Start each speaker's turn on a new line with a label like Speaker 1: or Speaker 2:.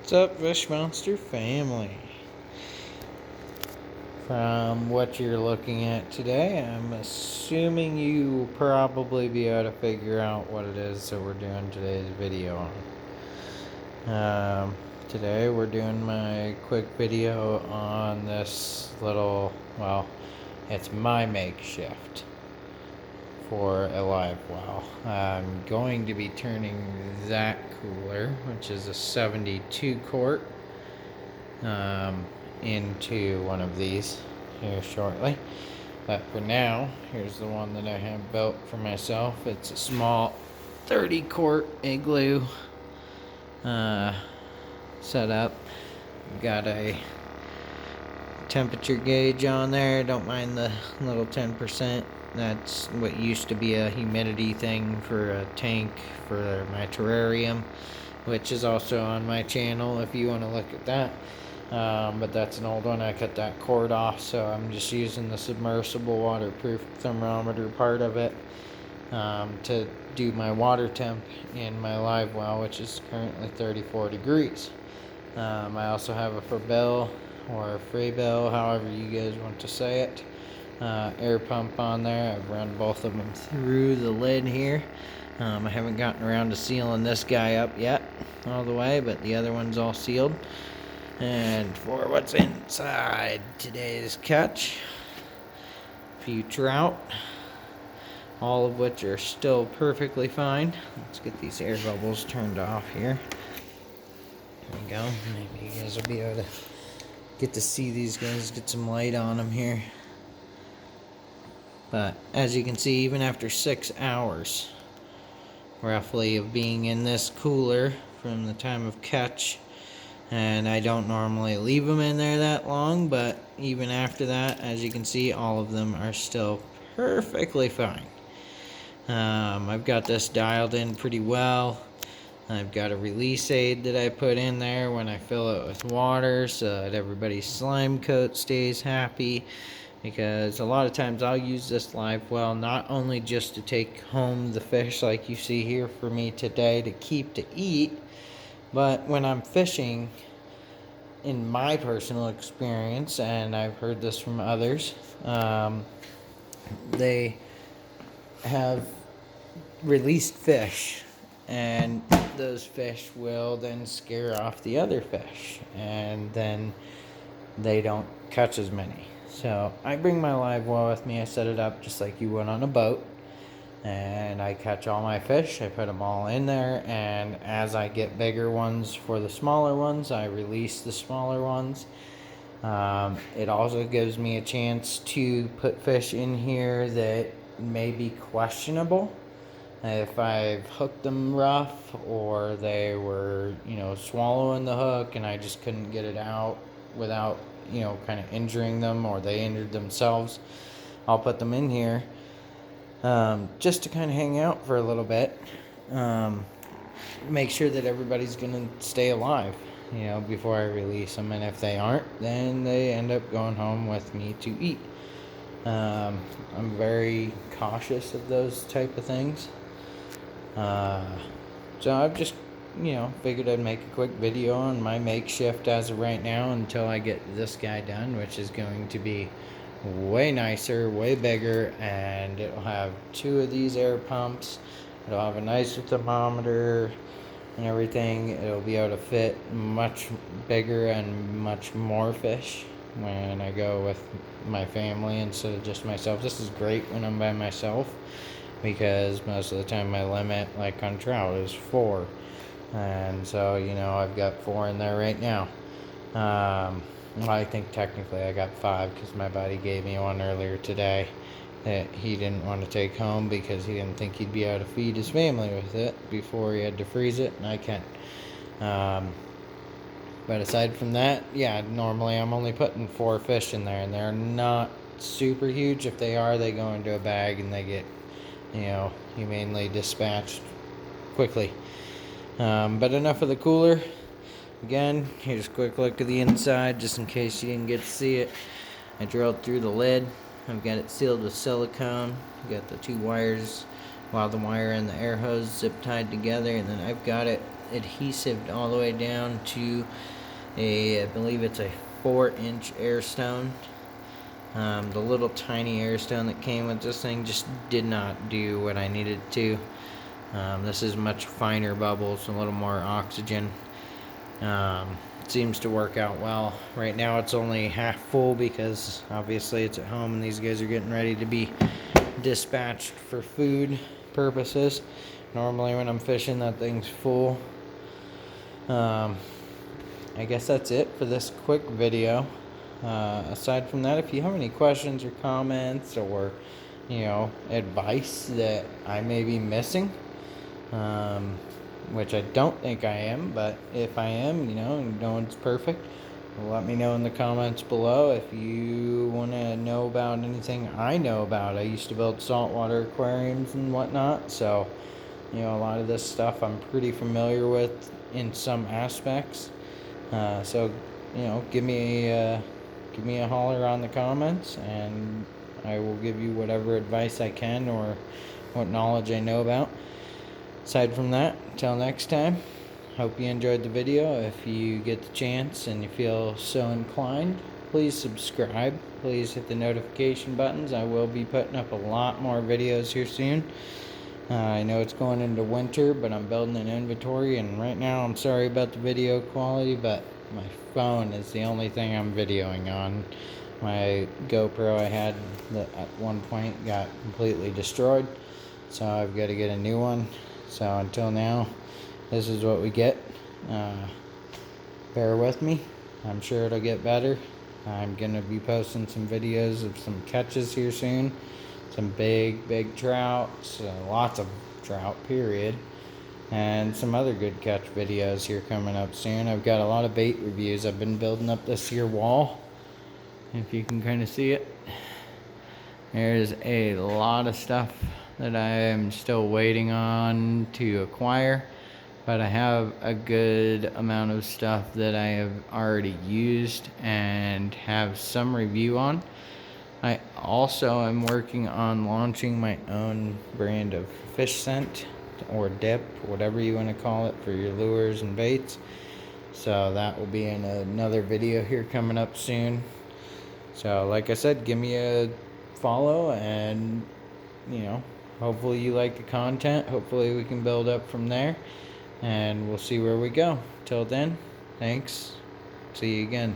Speaker 1: What's up, Fish Monster family? From what you're looking at today, I'm assuming you will probably be able to figure out what it is that we're doing today's video on. Today we're doing my quick video on this little, well, it's my makeshift for a live well. I'm going to be turning that cooler, which is a 72 quart, into one of these here shortly. But for now, here's the one that I have built for myself. It's a small 30 quart igloo setup. Got a temperature gauge on there. Don't mind the little 10%. That's what used to be a humidity thing for a tank for my terrarium, which is also on my channel if you want to look at that. But that's an old one. I cut that cord off, so I'm just using the submersible waterproof thermometer part of it to do my water temp in my live well, which is currently 34 degrees. I also have a Freebill or Freebill, however you guys want to say it, air pump on there. I've run both of them through the lid here. I haven't gotten around to sealing this guy up yet all the way, but the other one's all sealed. And for what's inside today's catch, a few trout, all of which are still perfectly fine. Let's get these air bubbles turned off here. There we go. Maybe you guys will be able to get to see these guys, get some light on them here. But as you can see, even after 6 hours roughly of being in this cooler from the time of catch, and I don't normally leave them in there that long, but even after that, as you can see, all of them are still perfectly fine. I've got this dialed in pretty well. I've got a release aid that I put in there when I fill it with water so that everybody's slime coat stays happy, because a lot of times I'll use this live well not only just to take home the fish like you see here for me today to keep to eat, but when I'm fishing, in my personal experience, and I've heard this from others, they have released fish, and those fish will then scare off the other fish, and then they don't catch as many. So I bring my live well with me. I set it up just like you would on a boat, and I catch all my fish. I put them all in there, and as I get bigger ones for the smaller ones, I release the smaller ones. It also gives me a chance to put fish in here that may be questionable. If I've hooked them rough, or they were, swallowing the hook and I just couldn't get it out without, kind of injuring them, or they injured themselves, I'll put them in here. Just to kind of hang out for a little bit, make sure that everybody's going to stay alive, before I release them. And if they aren't, then they end up going home with me to eat. I'm very cautious of those type of things. So I've just, figured I'd make a quick video on my makeshift as of right now until I get this guy done, which is going to be way nicer, way bigger, and it'll have 2 of these air pumps. It'll have a nicer thermometer and everything. It'll be able to fit much bigger and much more fish when I go with my family instead of just myself. This is great when I'm by myself, because most of the time my limit, like on trout, is 4. And so, I've got 4 in there right now. Well, I think technically I got 5, because my buddy gave me one earlier today that he didn't want to take home because he didn't think he'd be able to feed his family with it before he had to freeze it, and I can't. But aside from that, yeah, normally I'm only putting 4 fish in there, and they're not super huge. If they are, they go into a bag and they get, humanely dispatched quickly. But enough of the cooler. Again, here's a quick look at the inside, just in case you didn't get to see it. I drilled through the lid. I've got it sealed with silicone. Got the 2 wires, while the wire and the air hose zip tied together, and then I've got it adhesive all the way down to I believe it's a 4-inch air stone. The little tiny air stone that came with this thing just did not do what I needed to. This is much finer bubbles, a little more oxygen. Seems to work out well. Right now it's only half full because obviously it's at home and these guys are getting ready to be dispatched for food purposes. Normally when I'm fishing, that thing's full. I guess that's it for this quick video. Aside from that, if you have any questions or comments or advice that I may be missing, which I don't think I am, but if I am, no one's perfect. Let me know in the comments below if you want to know about anything I know about. I used to build saltwater aquariums and whatnot, so a lot of this stuff I'm pretty familiar with in some aspects. So give me a holler on the comments, and I will give you whatever advice I can or what knowledge I know about. Aside from that, until next time, hope you enjoyed the video. If you get the chance and you feel so inclined, please subscribe. Please hit the notification buttons. I will be putting up a lot more videos here soon. I know it's going into winter, but I'm building an inventory, and right now I'm sorry about the video quality, but my phone is the only thing I'm videoing on. My GoPro I had that at one point got completely destroyed, so I've got to get a new one. So until now, this is what we get. Bear with me. I'm sure it'll get better. I'm going to be posting some videos of some catches here soon. Some big trouts. Lots of trout, period. And some other good catch videos here coming up soon. I've got a lot of bait reviews. I've been building up this here wall. If you can kind of see it. There's a lot of stuff that I am still waiting on to acquire, but I have a good amount of stuff that I have already used and have some review on. I also am working on launching my own brand of fish scent or dip, whatever you want to call it, for your lures and baits. So that will be in another video here coming up soon. So like I said, give me a follow, and hopefully you like the content. Hopefully we can build up from there, and we'll see where we go. Till then, thanks. See you again.